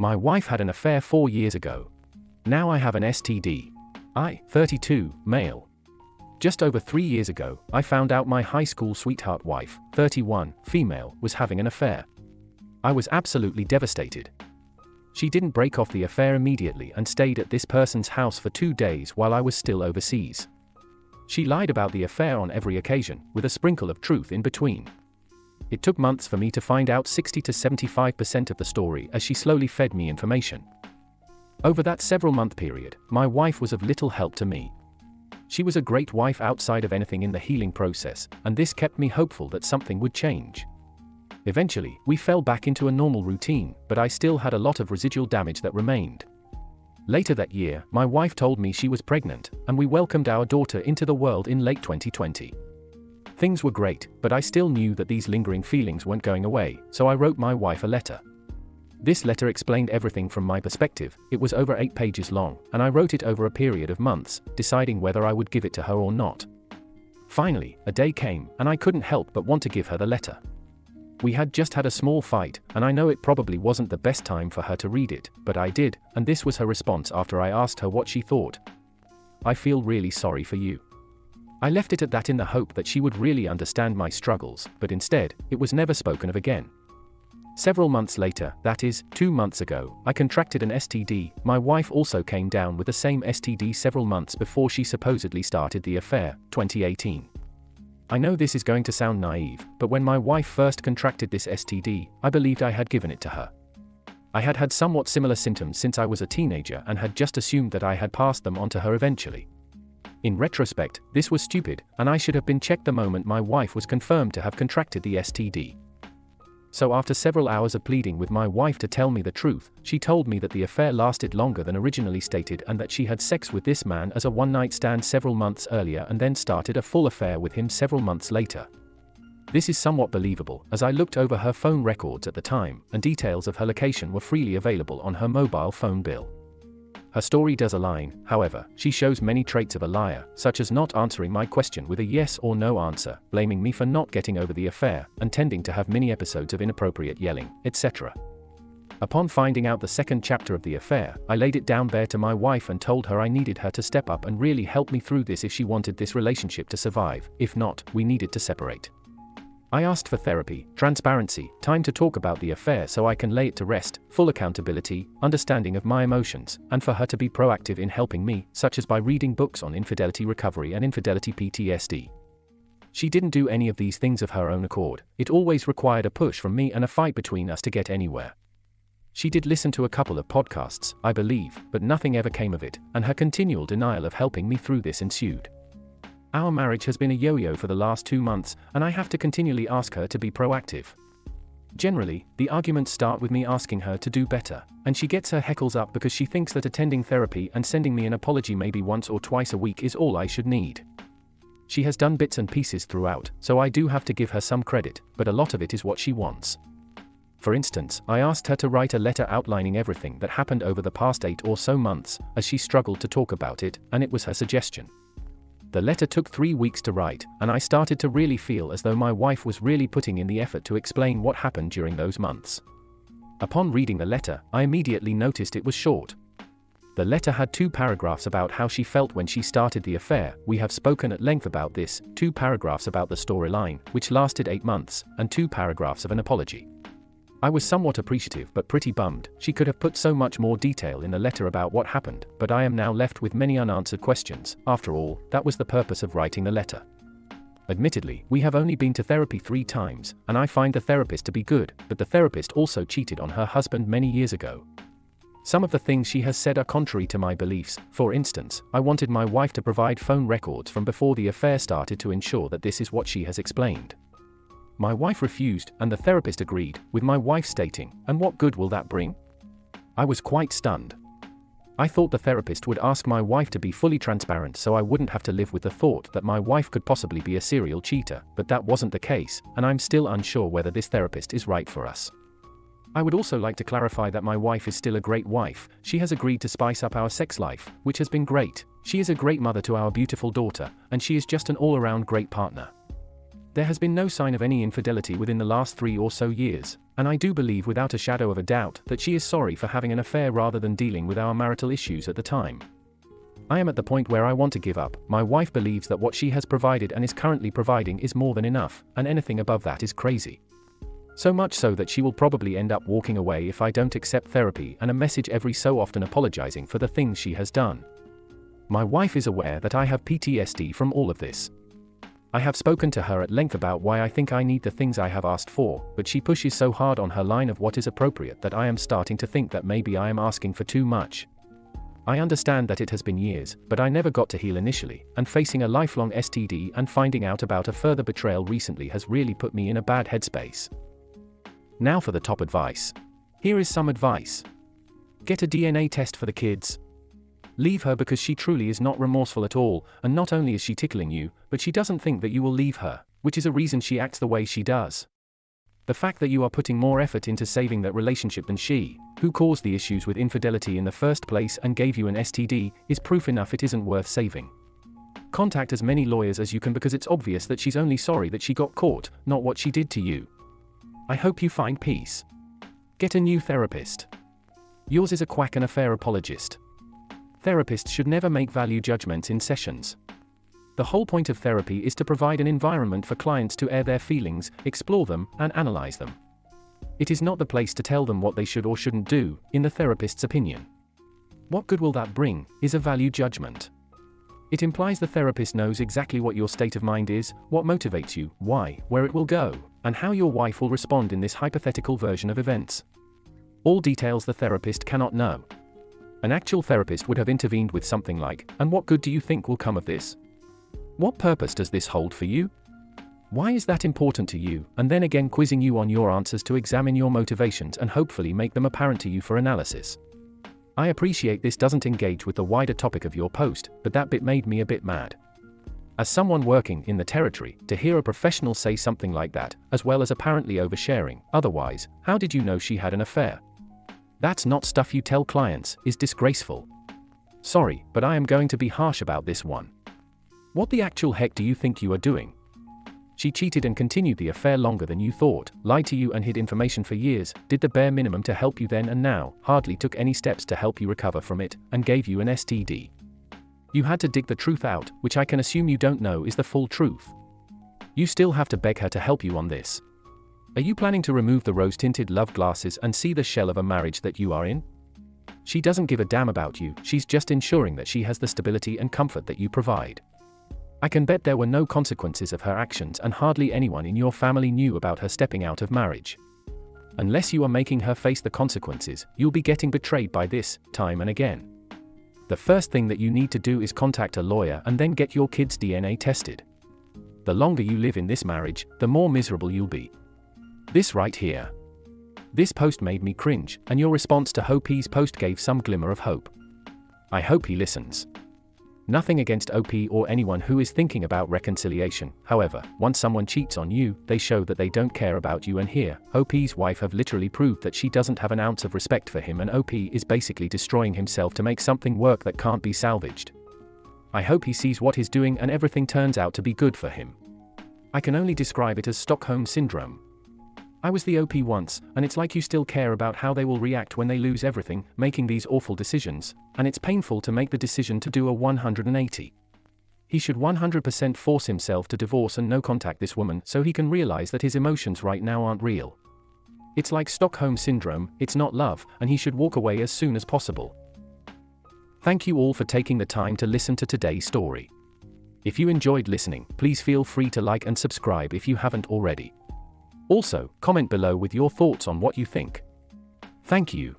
My wife had an affair 4 years ago. Now I have an STD. I, 32, male. Just over 3 years ago, I found out my high school sweetheart wife, 31, female, was having an affair. I was absolutely devastated. She didn't break off the affair immediately and stayed at this person's house for 2 days while I was still overseas. She lied about the affair on every occasion, with a sprinkle of truth in between. It took months for me to find out 60 to 75% of the story as she slowly fed me information. Over that several-month period, my wife was of little help to me. She was a great wife outside of anything in the healing process, and this kept me hopeful that something would change. Eventually, we fell back into a normal routine, but I still had a lot of residual damage that remained. Later that year, my wife told me she was pregnant, and we welcomed our daughter into the world in late 2020. Things were great, but I still knew that these lingering feelings weren't going away, so I wrote my wife a letter. This letter explained everything from my perspective. It was over 8 pages long, and I wrote it over a period of months, deciding whether I would give it to her or not. Finally, a day came, and I couldn't help but want to give her the letter. We had just had a small fight, and I know it probably wasn't the best time for her to read it, but I did, and this was her response after I asked her what she thought. "I feel really sorry for you." I left it at that in the hope that she would really understand my struggles, but instead, it was never spoken of again. Several months later, that is, 2 months ago, I contracted an STD. My wife also came down with the same STD several months before she supposedly started the affair, 2018. I know this is going to sound naive, but when my wife first contracted this STD, I believed I had given it to her. I had had somewhat similar symptoms since I was a teenager and had just assumed that I had passed them on to her eventually. In retrospect, this was stupid, and I should have been checked the moment my wife was confirmed to have contracted the STD. So after several hours of pleading with my wife to tell me the truth, she told me that the affair lasted longer than originally stated and that she had sex with this man as a one-night stand several months earlier and then started a full affair with him several months later. This is somewhat believable, as I looked over her phone records at the time, and details of her location were freely available on her mobile phone bill. Her story does align, however. She shows many traits of a liar, such as not answering my question with a yes or no answer, blaming me for not getting over the affair, and tending to have mini episodes of inappropriate yelling, etc. Upon finding out the second chapter of the affair, I laid it down bare to my wife and told her I needed her to step up and really help me through this if she wanted this relationship to survive. If not, we needed to separate. I asked for therapy, transparency, time to talk about the affair so I can lay it to rest, full accountability, understanding of my emotions, and for her to be proactive in helping me, such as by reading books on infidelity recovery and infidelity PTSD. She didn't do any of these things of her own accord. It always required a push from me and a fight between us to get anywhere. She did listen to a couple of podcasts, I believe, but nothing ever came of it, and her continual denial of helping me through this ensued. Our marriage has been a yo-yo for the last 2 months, and I have to continually ask her to be proactive. Generally, the arguments start with me asking her to do better, and she gets her heckles up because she thinks that attending therapy and sending me an apology maybe once or twice a week is all I should need. She has done bits and pieces throughout, so I do have to give her some credit, but a lot of it is what she wants. For instance, I asked her to write a letter outlining everything that happened over the past 8 or so months, as she struggled to talk about it, and it was her suggestion. The letter took 3 weeks to write, and I started to really feel as though my wife was really putting in the effort to explain what happened during those months. Upon reading the letter, I immediately noticed it was short. The letter had 2 paragraphs about how she felt when she started the affair. We have spoken at length about this, 2 paragraphs about the storyline, which lasted 8 months, and 2 paragraphs of an apology. I was somewhat appreciative but pretty bummed. She could have put so much more detail in the letter about what happened, but I am now left with many unanswered questions. After all, that was the purpose of writing the letter. Admittedly, we have only been to therapy 3 times, and I find the therapist to be good, but the therapist also cheated on her husband many years ago. Some of the things she has said are contrary to my beliefs. For instance, I wanted my wife to provide phone records from before the affair started to ensure that this is what she has explained. My wife refused, and the therapist agreed, with my wife stating, "And what good will that bring?" I was quite stunned. I thought the therapist would ask my wife to be fully transparent so I wouldn't have to live with the thought that my wife could possibly be a serial cheater, but that wasn't the case, and I'm still unsure whether this therapist is right for us. I would also like to clarify that my wife is still a great wife. She has agreed to spice up our sex life, which has been great. She is a great mother to our beautiful daughter, and she is just an all-around great partner. There has been no sign of any infidelity within the last 3 or so years, And I do believe without a shadow of a doubt that she is sorry for having an affair rather than dealing with our marital issues at the time. I am at the point where I want to give up. My wife believes that what she has provided and is currently providing is more than enough, and anything above that is crazy. So much so that she will probably end up walking away if I don't accept therapy and a message every so often apologizing for the things she has done. My wife is aware that I have PTSD from all of this. I have spoken to her at length about why I think I need the things I have asked for, but she pushes so hard on her line of what is appropriate that I am starting to think that maybe I am asking for too much. I understand that it has been years, but I never got to heal initially, and facing a lifelong STD and finding out about a further betrayal recently has really put me in a bad headspace. Now for the top advice. Here is some advice. Get a DNA test for the kids. Leave her because she truly is not remorseful at all, and not only is she tickling you, but she doesn't think that you will leave her, which is a reason she acts the way she does. The fact that you are putting more effort into saving that relationship than she, who caused the issues with infidelity in the first place and gave you an STD, is proof enough it isn't worth saving. Contact as many lawyers as you can because it's obvious that she's only sorry that she got caught, not what she did to you. I hope you find peace. Get a new therapist. Yours is a quack and affair apologist. Therapists should never make value judgments in sessions. The whole point of therapy is to provide an environment for clients to air their feelings, explore them, and analyze them. It is not the place to tell them what they should or shouldn't do, in the therapist's opinion. What good will that bring, is a value judgment. It implies the therapist knows exactly what your state of mind is, what motivates you, why, where it will go, and how your wife will respond in this hypothetical version of events. All details the therapist cannot know. An actual therapist would have intervened with something like, "And what good do you think will come of this? What purpose does this hold for you? Why is that important to you?" and then again quizzing you on your answers to examine your motivations and hopefully make them apparent to you for analysis. I appreciate this doesn't engage with the wider topic of your post, but that bit made me a bit mad. As someone working in the territory, to hear a professional say something like that, as well as apparently oversharing, otherwise, how did you know she had an affair? That's not stuff you tell clients, is disgraceful. Sorry, but I am going to be harsh about this one. What the actual heck do you think you are doing? She cheated and continued the affair longer than you thought, lied to you and hid information for years, did the bare minimum to help you then and now, hardly took any steps to help you recover from it, and gave you an STD. You had to dig the truth out, which I can assume you don't know is the full truth. You still have to beg her to help you on this. Are you planning to remove the rose-tinted love glasses and see the shell of a marriage that you are in? She doesn't give a damn about you, she's just ensuring that she has the stability and comfort that you provide. I can bet there were no consequences of her actions and hardly anyone in your family knew about her stepping out of marriage. Unless you are making her face the consequences, you'll be getting betrayed by this, time and again. The first thing that you need to do is contact a lawyer and then get your kids' DNA tested. The longer you live in this marriage, the more miserable you'll be. This right here. This post made me cringe, and your response to Hope's post gave some glimmer of hope. I hope he listens. Nothing against OP or anyone who is thinking about reconciliation, however, once someone cheats on you, they show that they don't care about you, and here, OP's wife have literally proved that she doesn't have an ounce of respect for him, and OP is basically destroying himself to make something work that can't be salvaged. I hope he sees what he's doing and everything turns out to be good for him. I can only describe it as Stockholm Syndrome. I was the OP once, and it's like you still care about how they will react when they lose everything, making these awful decisions, and it's painful to make the decision to do a 180. He should 100% force himself to divorce and no contact this woman so he can realize that his emotions right now aren't real. It's like Stockholm Syndrome, it's not love, and he should walk away as soon as possible. Thank you all for taking the time to listen to today's story. If you enjoyed listening, please feel free to like and subscribe if you haven't already. Also, comment below with your thoughts on what you think. Thank you.